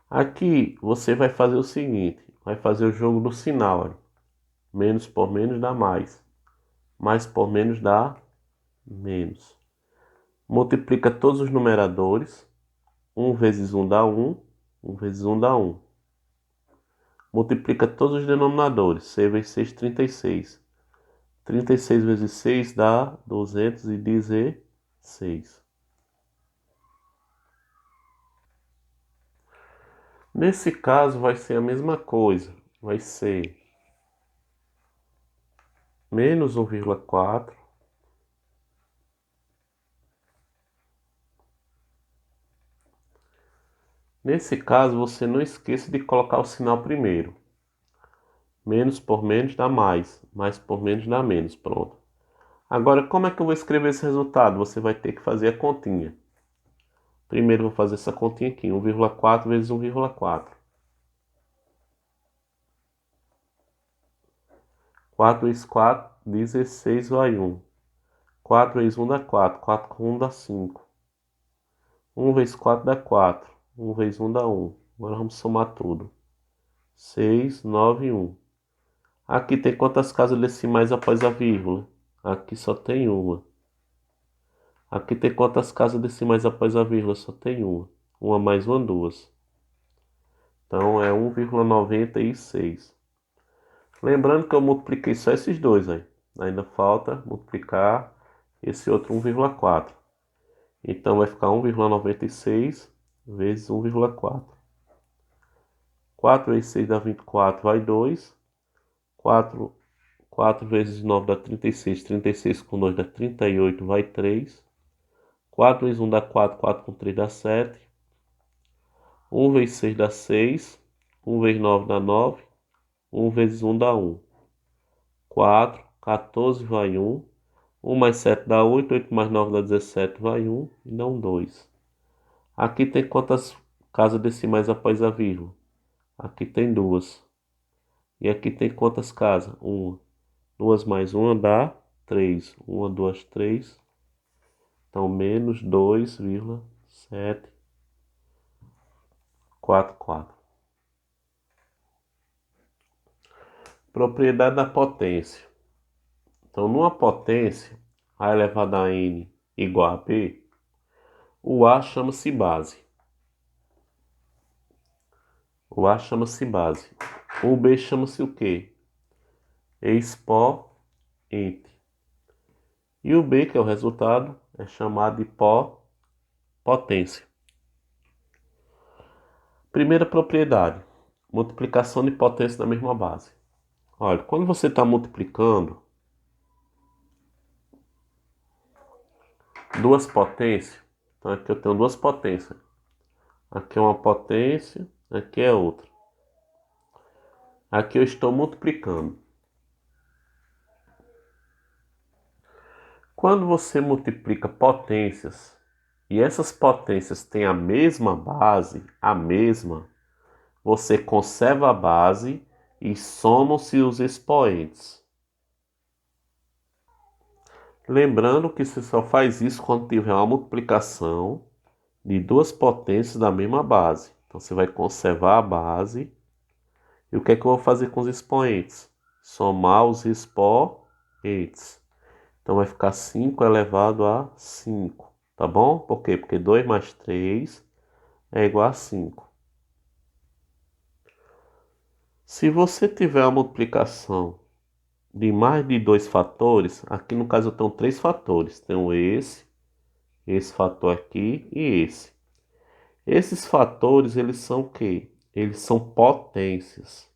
[SPEAKER 1] Aqui você vai fazer o seguinte, vai fazer o jogo do sinal, ó. Menos por menos dá mais, mais por menos dá menos. Multiplica todos os numeradores, 1 vezes 1 dá 1, 1 vezes 1 dá 1. Multiplica todos os denominadores, 6 vezes 6, 36. 36 vezes 6 dá 216. Nesse caso vai ser a mesma coisa, vai ser menos 1,4. Nesse caso você não esqueça de colocar o sinal primeiro. Menos por menos dá mais, mais por menos dá menos, pronto. Agora como é que eu vou escrever esse resultado? Você vai ter que fazer a continha. Primeiro eu vou fazer essa continha aqui, 1,4 vezes 1,4. 4 vezes 4, 16 vai 1. 4 vezes 1 dá 4. 4 com 1 dá 5. 1 vezes 4 dá 4. 1 vezes 1 dá 1. Agora vamos somar tudo. 6, 9 e 1. Aqui tem quantas casas decimais após a vírgula? Aqui só tem uma. Aqui tem quantas casas decimais após a vírgula? Só tem uma. Uma mais uma, duas. Então é 1,96. Lembrando que eu multipliquei só esses dois aí. Ainda falta multiplicar esse outro 1,4. Então vai ficar 1,96 vezes 1,4. 4 vezes 6 dá 24, vai 2. 4, 4 vezes 9 dá 36. 36 com 2 dá 38, vai 3. 4 vezes 1 dá 4. 4 com 3 dá 7. 1 vezes 6 dá 6. 1 vezes 9 dá 9. 1 vezes 1 dá 1. 4, 14 vai 1. 1 mais 7 dá 8. 8 mais 9 dá 17, vai 1. E dá um 2. Aqui tem quantas casas decimais após a vírgula? Aqui tem duas. E aqui tem quantas casas? Uma. Duas mais uma dá 3. Uma, duas, 3. Então, menos 2,744. Propriedade da potência. Então, numa potência, A elevado a N igual a B, o A chama-se base. O A chama-se base. O B chama-se o quê? Expoente. E o B, que é o resultado, é chamado de potência. Primeira propriedade, multiplicação de potência na mesma base. Olha, quando você está multiplicando duas potências, então aqui eu tenho duas potências. Aqui é uma potência, aqui é outra. Aqui eu estou multiplicando. Quando você multiplica potências e essas potências têm a mesma base, você conserva a base e somam-se os expoentes. Lembrando que você só faz isso quando tiver uma multiplicação de duas potências da mesma base. Então você vai conservar a base. E o que é que eu vou fazer com os expoentes? Somar os expoentes. Então vai ficar 5 elevado a 5. Tá bom? Por quê? Porque 2 mais 3 é igual a 5. Se você tiver uma multiplicação de mais de dois fatores, aqui no caso eu tenho três fatores. Tenho esse fator aqui e esse. Esses fatores, eles são o quê? Eles são potências.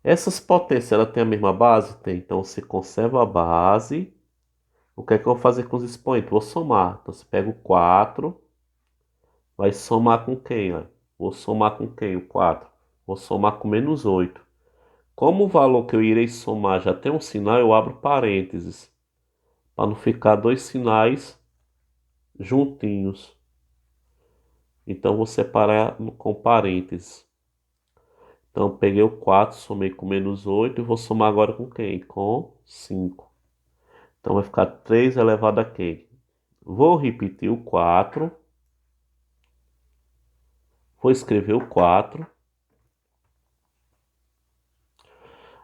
[SPEAKER 1] Essas potências, ela tem a mesma base? Tem. Então você conserva a base. O que é que eu vou fazer com os expoentes? Vou somar. Então você pega o 4, vai somar com quem? Ó? Vou somar com quem? O 4. Vou somar com menos 8. Como o valor que eu irei somar já tem um sinal, eu abro parênteses. Para não ficar dois sinais juntinhos. Então vou separar com parênteses. Então peguei o 4, somei com menos 8 e vou somar agora com quem? Com 5. Então vai ficar 3 elevado a quem? Vou repetir o 4. Vou escrever o 4.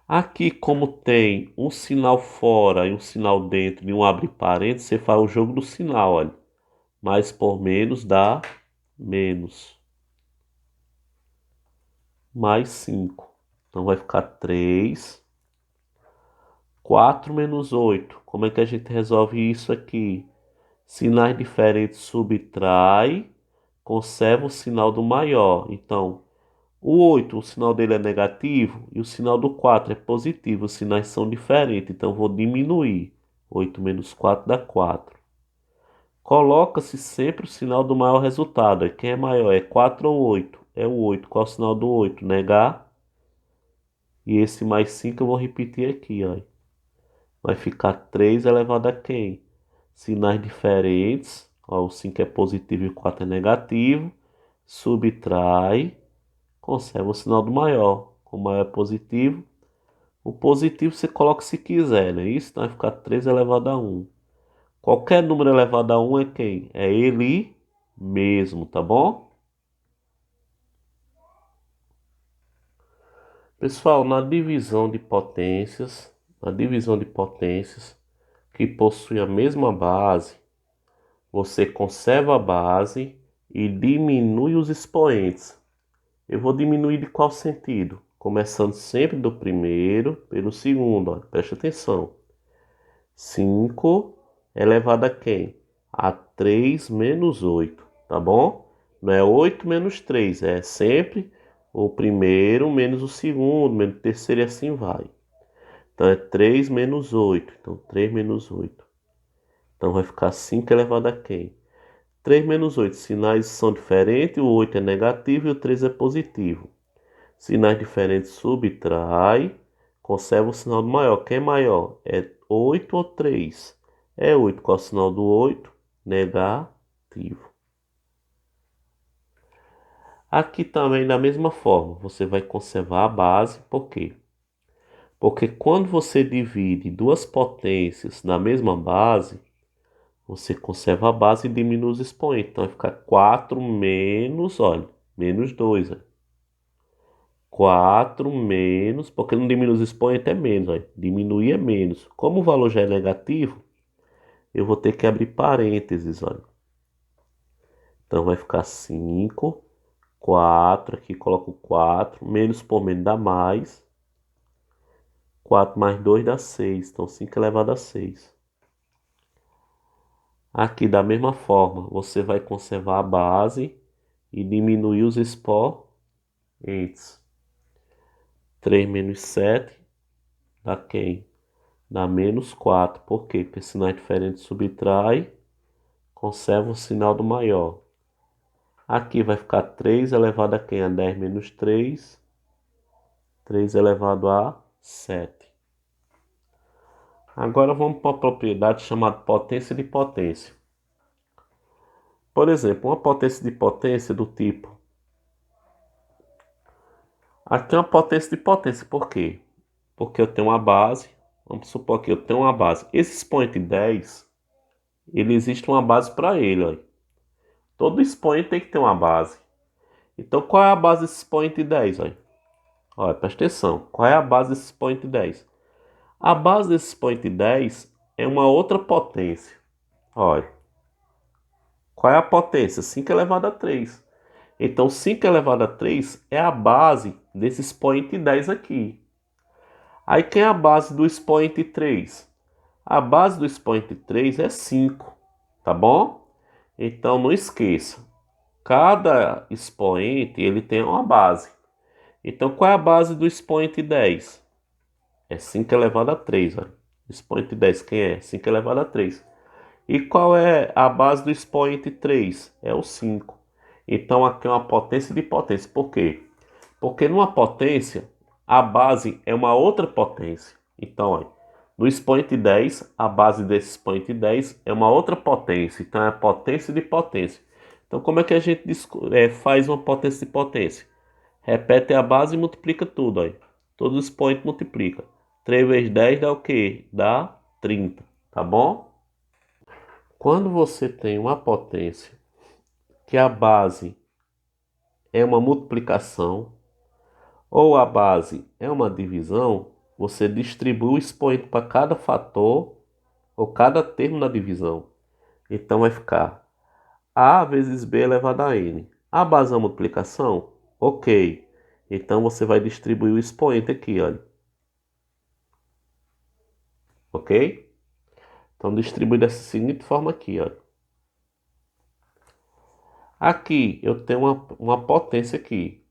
[SPEAKER 1] Aqui, como tem um sinal fora e um sinal dentro e um abre parênteses, você faz o jogo do sinal, olha. Mais por menos dá menos. Mais 5. Então vai ficar 3. 4 menos 8. Como é que a gente resolve isso aqui? Sinais diferentes subtrai, conserva o sinal do maior. Então, o 8, o sinal dele é negativo e o sinal do 4 é positivo. Os sinais são diferentes, então vou diminuir. 8 menos 4 dá 4. Coloca-se sempre o sinal do maior resultado. Quem é maior? É 4 ou 8? É o 8. Qual é o sinal do 8? Negar. E esse mais 5 eu vou repetir aqui, ó. Vai ficar 3 elevado a quem? Sinais diferentes. Ó, o 5 é positivo e o 4 é negativo. Subtrai. Conserva o sinal do maior. Como o maior é positivo. O positivo você coloca se quiser, né? Isso então vai ficar 3 elevado a 1. Qualquer número elevado a 1 é quem? É ele mesmo, tá bom? Pessoal, na divisão de potências que possui a mesma base, você conserva a base e diminui os expoentes. Eu vou diminuir de qual sentido? Começando sempre do primeiro pelo segundo, ó. Preste atenção. 5 elevado a quem? A 3 menos 8, tá bom? Não é 8 menos 3, é sempre o primeiro menos o segundo, menos o terceiro e assim vai. Então é 3 menos 8, então 3 menos 8. Então vai ficar 5 elevado a quem? 3 menos 8, sinais são diferentes, o 8 é negativo e o 3 é positivo. Sinais diferentes subtrai, conserva o sinal do maior. Quem é maior? É 8 ou 3? É 8. Qual é o sinal do 8? Negativo. Aqui também da mesma forma, você vai conservar a base, por quê? Porque quando você divide duas potências na mesma base, você conserva a base e diminui os expoentes. Então vai ficar 4 menos, olha, menos 2. 4 menos, porque não diminui os expoentes é menos, olha. Diminuir é menos. Como o valor já é negativo, eu vou ter que abrir parênteses, olha. Então vai ficar 5, 4, aqui coloco 4, menos por menos dá mais. 4 mais 2 dá 6, então 5 elevado a 6. Aqui da mesma forma, você vai conservar a base e diminuir os expoentes. 3 menos 7 dá quem? Dá menos 4. Por quê? Porque sinais diferentes subtrai, conserva o sinal do maior. Aqui vai ficar 3 elevado a quem? A 10 menos 3. 3 elevado a 7. Agora vamos para a propriedade chamada potência de potência. Por exemplo, uma potência de potência do tipo. Aqui é uma potência de potência, por quê? Porque eu tenho uma base, vamos supor que eu tenho uma base. Esse expoente 10, ele existe uma base para ele, ó. Todo expoente tem que ter uma base. Então, qual é a base desse expoente 10, ó? Olha, presta atenção. Qual é a base desse expoente 10? A base desse expoente 10 é uma outra potência. Olha, qual é a potência? 5 elevado a 3. Então, 5 elevado a 3 é a base desse expoente 10 aqui. Aí, quem é a base do expoente 3? A base do expoente 3 é 5, tá bom? Então, não esqueça. Cada expoente ele tem uma base. Então, qual é a base do expoente 10? É 5 elevado a 3. Olha. Expoente 10, quem é? 5 elevado a 3. E qual é a base do expoente 3? É o 5. Então, aqui é uma potência de potência. Por quê? Porque numa potência, a base é uma outra potência. Então, olha, no expoente 10, a base desse expoente 10 é uma outra potência. Então, é potência de potência. Então, como é que a gente faz uma potência de potência? Repete a base e multiplica tudo. Olha. Todos os expoentes multiplica. 3 vezes 10 dá o quê? Dá 30. Tá bom? Quando você tem uma potência que a base é uma multiplicação, ou a base é uma divisão, você distribui o expoente para cada fator ou cada termo da divisão. Então vai ficar A vezes B elevado a N. A base é uma multiplicação? Ok. Então você vai distribuir o expoente aqui, olha. Ok? Então distribui dessa seguinte forma aqui, olha. Aqui eu tenho uma potência aqui.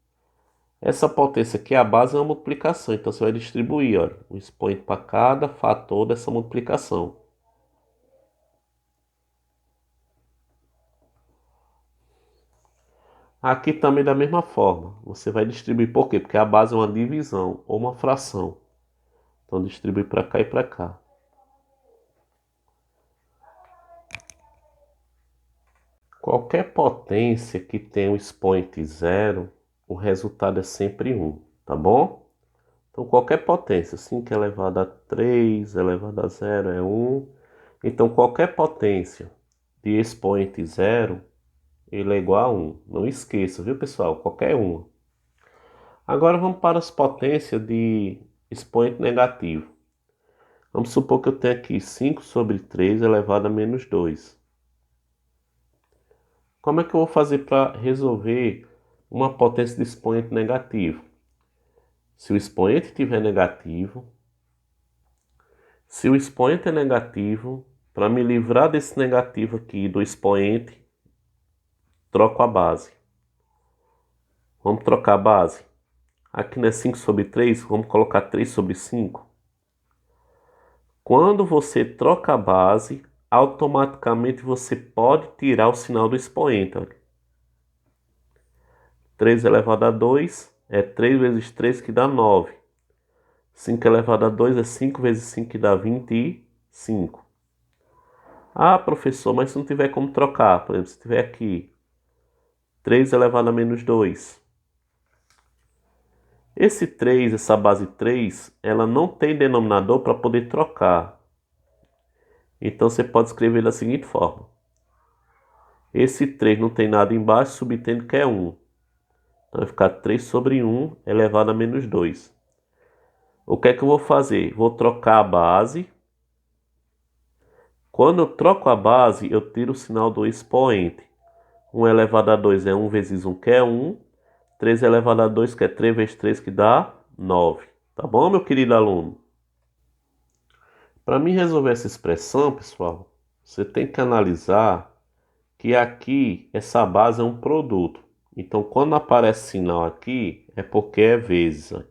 [SPEAKER 1] Essa potência aqui, a base é uma multiplicação, então você vai distribuir, olha, o expoente para cada fator dessa multiplicação. Aqui também da mesma forma, você vai distribuir por quê? Porque a base é uma divisão ou uma fração. Então distribui para cá e para cá. Qualquer potência que tenha um expoente zero, o resultado é sempre 1, tá bom? Então qualquer potência, 5 elevado a 3 elevado a zero é 1. Então qualquer potência de expoente zero, ele é igual a 1. Não esqueça, viu pessoal? Qualquer uma. Agora vamos para as potências de expoente negativo. Vamos supor que eu tenho aqui 5 sobre 3 elevado a menos 2. Como é que eu vou fazer para resolver uma potência de expoente negativo? Se o expoente estiver negativo, se o expoente é negativo, para me livrar desse negativo aqui do expoente, troco a base. Vamos trocar a base. Aqui não é 5 sobre 3, vamos colocar 3 sobre 5. Quando você troca a base, automaticamente você pode tirar o sinal do expoente. Olha. 3 elevado a 2 é 3 vezes 3 que dá 9. 5 elevado a 2 é 5 vezes 5 que dá 25. Ah, professor, mas se não tiver como trocar, por exemplo, se tiver aqui 3 elevado a menos 2. Esse 3, essa base 3, ela não tem denominador para poder trocar. Então você pode escrever da seguinte forma. Esse 3 não tem nada embaixo, subtendo que é 1. Então vai ficar 3 sobre 1 elevado a menos 2. O que é que eu vou fazer? Vou trocar a base. Quando eu troco a base, eu tiro o sinal do expoente. 1 elevado a 2 é 1 vezes 1, que é 1. 3 elevado a 2, que é 3 vezes 3, que dá 9. Tá bom, meu querido aluno? Para mim resolver essa expressão, pessoal, você tem que analisar que aqui essa base é um produto. Então, quando aparece sinal aqui, é porque é vezes. Ó.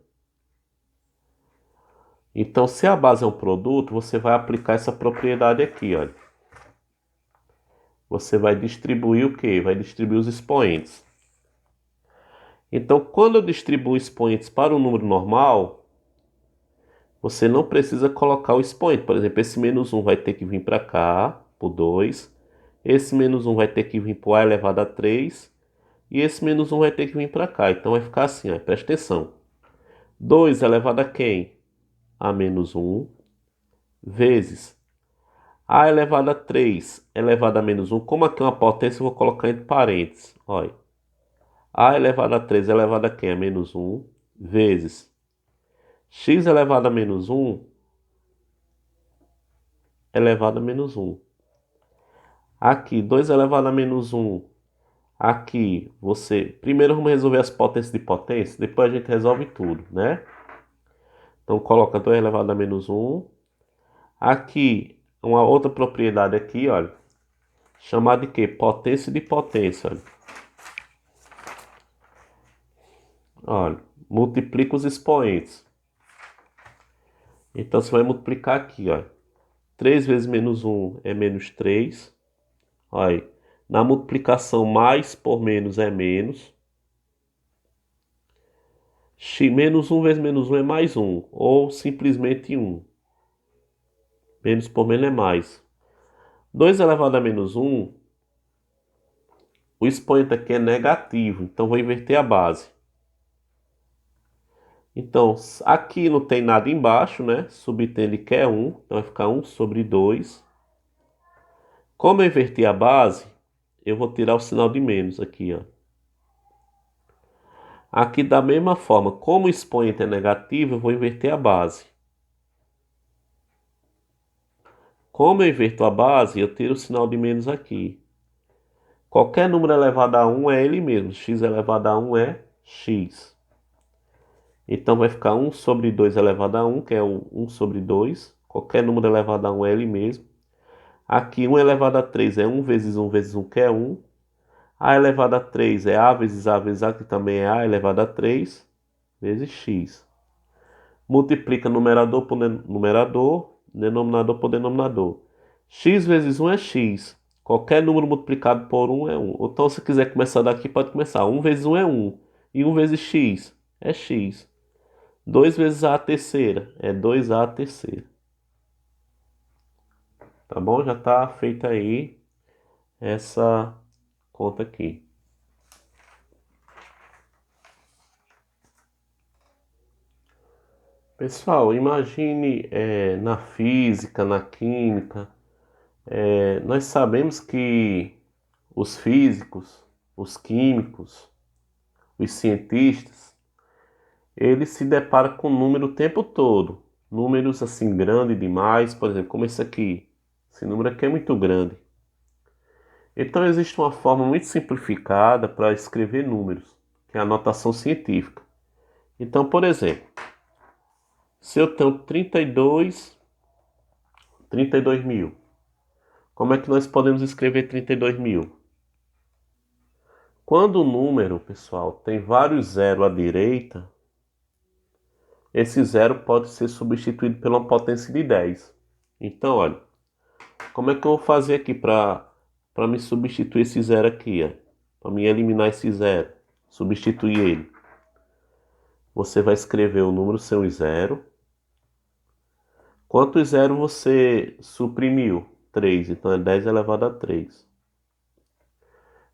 [SPEAKER 1] Então, se a base é um produto, você vai aplicar essa propriedade aqui, olha. Você vai distribuir o quê? Vai distribuir os expoentes. Então, quando eu distribuo expoentes para o número normal, você não precisa colocar o expoente. Por exemplo, esse menos 1 vai ter que vir para cá, por 2. Esse menos 1 vai ter que vir para o A elevado a 3. E esse menos 1 vai ter que vir para cá. Então vai ficar assim, ó, presta atenção. 2 elevado a quem? A menos 1 vezes A elevado a 3 elevado a menos 1. Como aqui é uma potência, eu vou colocar entre parênteses. Olha. A elevado a 3 elevado a quem? A menos 1 vezes x elevado a menos 1 elevado a menos 1. Aqui, 2 elevado a menos 1. Aqui, primeiro vamos resolver as potências de potência, depois a gente resolve tudo, né? Então, coloca 2 elevado a menos 1. Aqui, uma outra propriedade aqui, olha. Chamada de quê? Potência de potência, olha. Olha, multiplica os expoentes. Então, você vai multiplicar aqui, olha. 3 vezes menos 1 é menos 3. Olha aí. Na multiplicação, mais por menos é menos. Menos 1 vezes menos 1 é mais 1. Ou simplesmente 1. Menos por menos é mais. 2 elevado a menos 1. O expoente aqui é negativo. Então, vou inverter a base. Então, aqui não tem nada embaixo, né? Subtende que é 1. Então, vai ficar 1 sobre 2. Como eu inverti a base, eu vou tirar o sinal de menos aqui, ó. Aqui da mesma forma, como o expoente é negativo, eu vou inverter a base. Como eu inverto a base, eu tiro o sinal de menos aqui. Qualquer número elevado a 1 é ele mesmo. X elevado a 1 é x. Então vai ficar 1 sobre 2 elevado a 1, que é o 1 sobre 2. Qualquer número elevado a 1 é ele mesmo. Aqui 1 elevado a 3 é 1 vezes 1 vezes 1, que é 1. A elevado a 3 é A vezes A vezes A, que também é A elevado a 3, vezes x. Multiplica numerador por numerador, denominador por denominador. X vezes 1 é x. Qualquer número multiplicado por 1 é 1. Então, se quiser começar daqui, pode começar. 1 vezes 1 é 1. E 1 vezes x é x. 2 vezes a terceira é 2a terceira. Tá bom? Já está feita aí essa conta aqui. Pessoal, imagine na física, na química, nós sabemos que os físicos, os químicos, os cientistas, eles se deparam com número o tempo todo. Números assim grandes demais, por exemplo, como esse aqui. Esse número aqui é muito grande. Então existe uma forma muito simplificada para escrever números, que é a notação científica. Então, por exemplo, se eu tenho 32 mil, como é que nós podemos escrever 32 mil? Quando o número, pessoal, tem vários zeros à direita, esse zero pode ser substituído por uma potência de 10. Então, olha, como é que eu vou fazer aqui para me substituir esse zero aqui, ó? Para me eliminar esse zero, substituir ele. Você vai escrever o número sem zero. Quantos zeros você suprimiu? 3, então é 10 elevado a 3.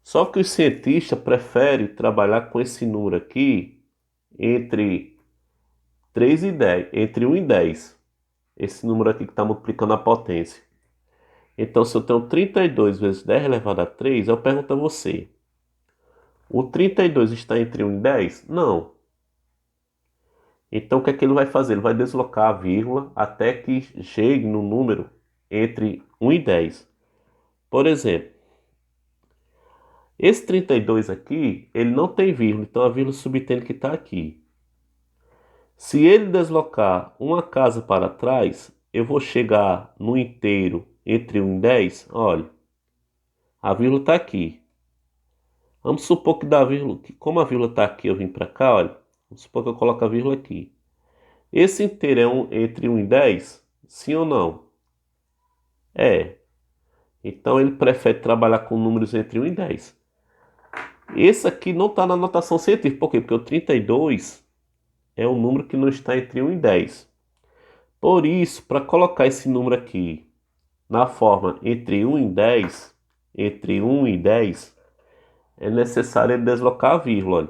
[SPEAKER 1] Só que os cientistas preferem trabalhar com esse número aqui entre 3 e 10, entre 1 e 10. Esse número aqui que está multiplicando a potência. Então, se eu tenho 32 vezes 10 elevado a 3, eu pergunto a você. O 32 está entre 1 e 10? Não. Então, o que é que ele vai fazer? Ele vai deslocar a vírgula até que chegue no número entre 1 e 10. Por exemplo, esse 32 aqui, ele não tem vírgula, então a vírgula subtende que está aqui. Se ele deslocar uma casa para trás, eu vou chegar no inteiro entre 1 e 10. Olha, a vírgula está aqui. Vamos supor que da vírgula, que como a vírgula está aqui, eu vim para cá, olha. Vamos supor que eu coloco a vírgula aqui. Esse inteiro é entre 1 e 10? Sim ou não? É. Então ele prefere trabalhar com números entre 1 e 10. Esse aqui não está na notação científica. Por quê? Porque o 32 é um número que não está entre 1 e 10. Por isso, para colocar esse número aqui na forma entre 1 e 10, entre 1 e 10, é necessário ele deslocar a vírgula. Olha.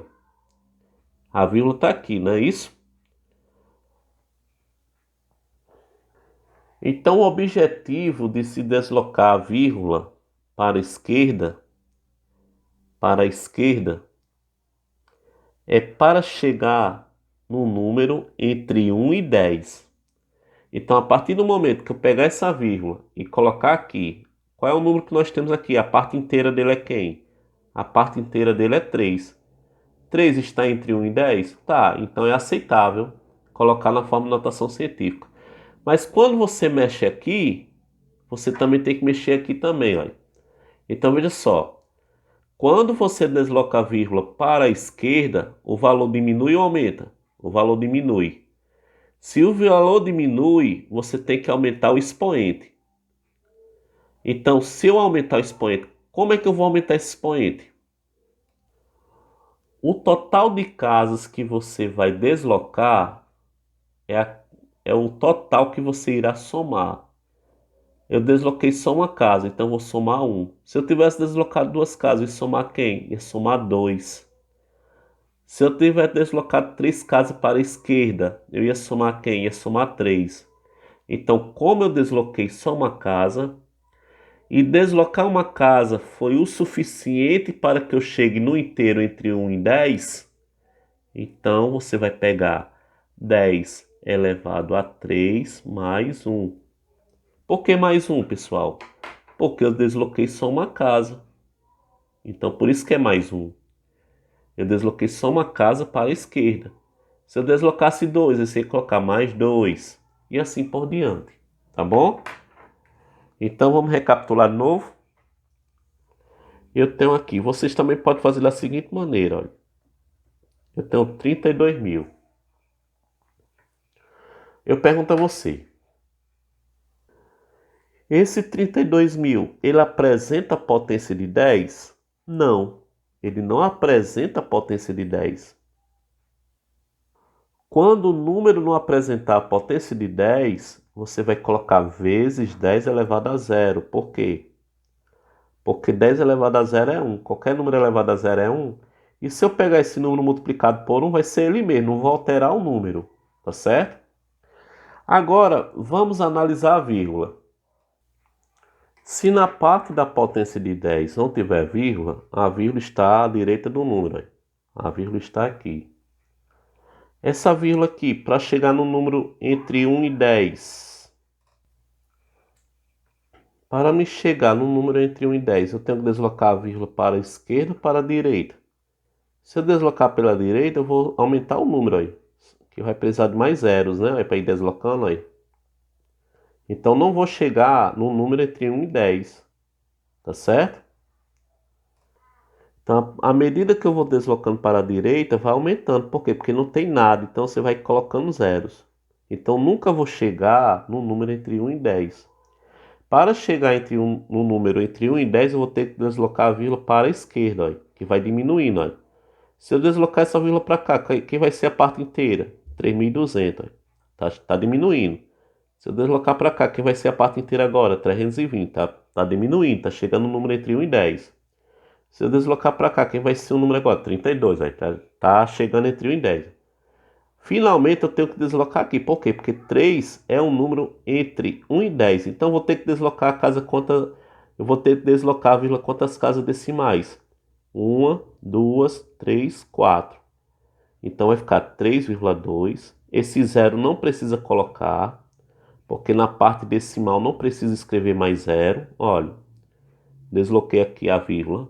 [SPEAKER 1] A vírgula está aqui, não é isso? Então, o objetivo de se deslocar a vírgula para a esquerda, é para chegar no número entre 1 e 10. Então, a partir do momento que eu pegar essa vírgula e colocar aqui, qual é o número que nós temos aqui? A parte inteira dele é quem? A parte inteira dele é 3. 3 está entre 1 e 10? Tá, então é aceitável colocar na forma de notação científica. Mas quando você mexe aqui, você também tem que mexer aqui também, olha. Então veja só, quando você desloca a vírgula para a esquerda, o valor diminui ou aumenta? O valor diminui. Se o valor diminui, você tem que aumentar o expoente. Então, se eu aumentar o expoente, como é que eu vou aumentar esse expoente? O total de casas que você vai deslocar é o total que você irá somar. Eu desloquei só uma casa, então vou somar 1. Se eu tivesse deslocado duas casas, ia somar quem? Ia somar 2. Se eu tivesse deslocado 3 casas para a esquerda, eu ia somar quem? Ia somar 3. Então, como eu desloquei só uma casa, e deslocar uma casa foi o suficiente para que eu chegue no inteiro entre 1 e 10, então você vai pegar 10 elevado a 3 mais 1. Por que mais 1, pessoal? Porque eu desloquei só uma casa. Então, por isso que é mais 1. Eu desloquei só uma casa para a esquerda. Se eu deslocasse 2, eu ia colocar mais 2. E assim por diante. Tá bom? Então, vamos recapitular de novo. Eu tenho aqui. Vocês também podem fazer da seguinte maneira. Olha. Eu tenho 32 mil. Eu pergunto a você. Esse 32 mil, ele apresenta a potência de 10? Não. Ele não apresenta a potência de 10. Quando o número não apresentar a potência de 10, você vai colocar vezes 10 elevado a zero. Por quê? Porque 10 elevado a zero é 1. Qualquer número elevado a zero é 1. E se eu pegar esse número multiplicado por 1, vai ser ele mesmo. Não vou alterar o número. Tá certo? Agora, vamos analisar a vírgula. Se na parte da potência de 10 não tiver vírgula, a vírgula está à direita do número. A vírgula está aqui. Essa vírgula aqui, para chegar no número entre 1 e 10. Para me chegar no número entre 1 e 10, eu tenho que deslocar a vírgula para a esquerda ou para a direita. Se eu deslocar pela direita, eu vou aumentar o número aí. Que vai precisar de mais zeros, né? Para ir deslocando aí. Então não vou chegar no número entre 1 e 10. Tá certo? Então, à medida que eu vou deslocando para a direita, vai aumentando. Por quê? Porque não tem nada. Então, você vai colocando zeros. Então, nunca vou chegar no número entre 1 e 10. Para chegar no número entre 1 e 10, eu vou ter que deslocar a vírgula para a esquerda, ó, que vai diminuindo. Ó. Se eu deslocar essa vírgula para cá, quem vai ser a parte inteira? 3.200. Tá diminuindo. Se eu deslocar para cá, quem vai ser a parte inteira agora? 320. Tá diminuindo. Tá chegando no número entre 1 e 10. Se eu deslocar para cá, quem vai ser o número agora? 32, aí tá chegando entre 1 e 10. Finalmente eu tenho que deslocar aqui. Por quê? Porque 3 é um número entre 1 e 10. Então eu vou ter que deslocar a casa quantas. Eu vou ter que deslocar a vírgula quantas casas decimais? 1, 2, 3, 4. Então vai ficar 3,2. Esse zero não precisa colocar, porque na parte decimal não precisa escrever mais zero. Olha, desloquei aqui a vírgula.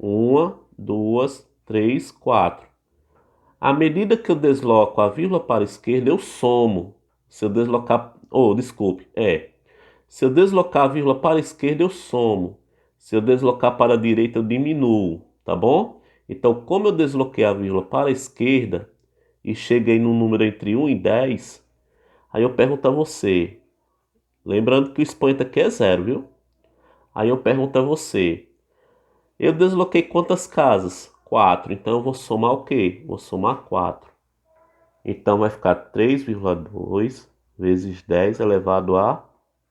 [SPEAKER 1] 1, 2, 3, 4. À medida que eu desloco a vírgula para a esquerda, eu somo. Se eu deslocar. Oh, desculpe. Se eu deslocar a vírgula para a esquerda, eu somo. Se eu deslocar para a direita, eu diminuo. Tá bom? Então, como eu desloquei a vírgula para a esquerda e cheguei no número entre 1 e 10, aí eu pergunto a você. Lembrando que o expoente aqui é zero, viu? Aí eu pergunto a você. Eu desloquei quantas casas? 4. Então eu vou somar o quê? Vou somar 4. Então vai ficar 3,2 vezes 10 elevado a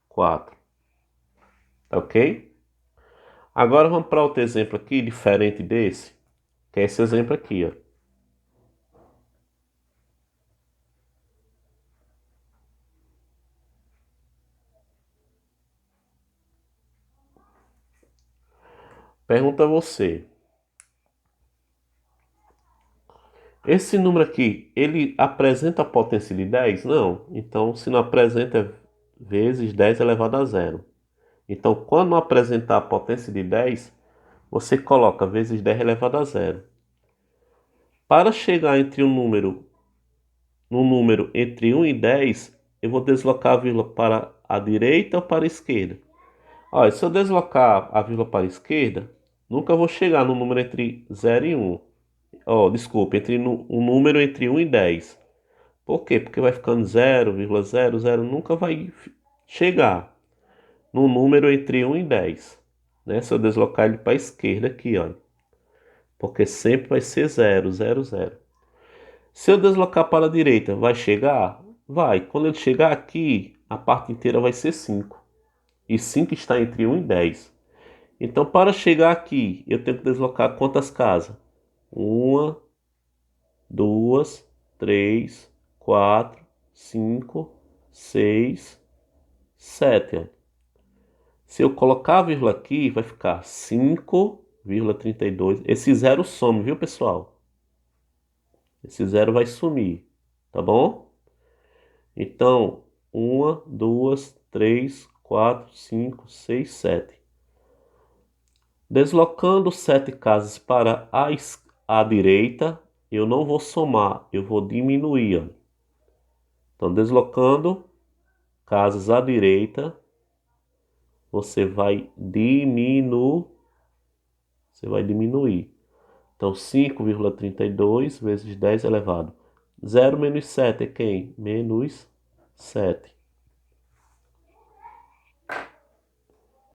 [SPEAKER 1] 4. Ok? Agora vamos para outro exemplo aqui, diferente desse, que é esse exemplo aqui, ó. Pergunta a você. Esse número aqui, ele apresenta a potência de 10? Não. Então, se não apresenta, é vezes 10 elevado a zero. Então, quando não apresentar a potência de 10, você coloca vezes 10 elevado a zero. Para chegar entre no número entre 1 e 10, eu vou deslocar a vírgula para a direita ou para a esquerda. Olha, se eu deslocar a vírgula para a esquerda, nunca vou chegar no número entre 0 e 1. Oh, desculpa, um número entre 1 e 10. Por quê? Porque vai ficando 0,00, nunca vai chegar no número entre 1 e 10. Né? Se eu deslocar ele para a esquerda aqui, olha. Porque sempre vai ser 0,00. Se eu deslocar para a direita, vai chegar? Vai. Quando ele chegar aqui, a parte inteira vai ser 5. E 5 está entre 1 e 10. Então, para chegar aqui, eu tenho que deslocar quantas casas? Uma, duas, três, quatro, cinco, seis, sete. Ó. Se eu colocar a vírgula aqui, vai ficar 5,32. Esse zero some, viu, pessoal? Esse zero vai sumir, tá bom? Então, uma, duas, três, quatro, cinco, seis, sete. Deslocando 7 casas para a direita, eu não vou somar, eu vou diminuir. Ó. Então, deslocando casas à direita, você vai diminuir. Então, 5,32 vezes 10 elevado. 0 menos 7 é quem? Menos 7.